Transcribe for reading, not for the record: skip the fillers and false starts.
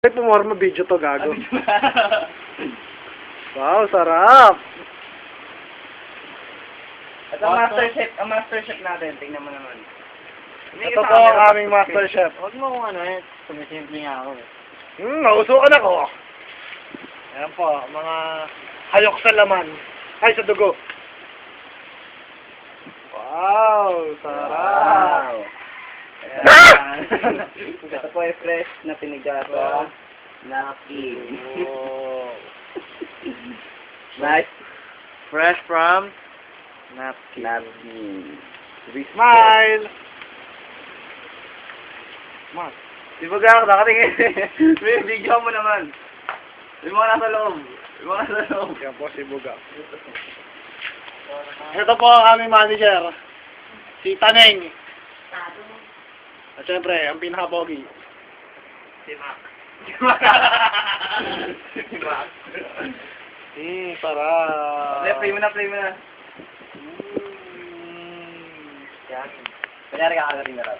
Ay, pumorma video to, gago. Wow, sarap! At ang master chef natin, tingnan mo naman. Ito po ang aming master chef. Huwag mo kung ano eh, sumisimple nga ako eh. Nausukan ako. Ayan po, mga hayok sa laman. Ay, sa dugo. Wow, sarap! Ito po ay fresh na pinigasa. Napkin. Oh. Nice. Fresh from Napkin. Smile! Smile. Di ba gano'n nakatingin? May video mo naman. May mga nasa loob. May mga nasa loob. Yan po si Buga. Ito po ang aming manager. Si Taneng. At syempre, ang pinaka-pogi. Si Mac. Si Mac. Sarap. Play mo na, play mo na. Yan. Kanyari kakagating na raw.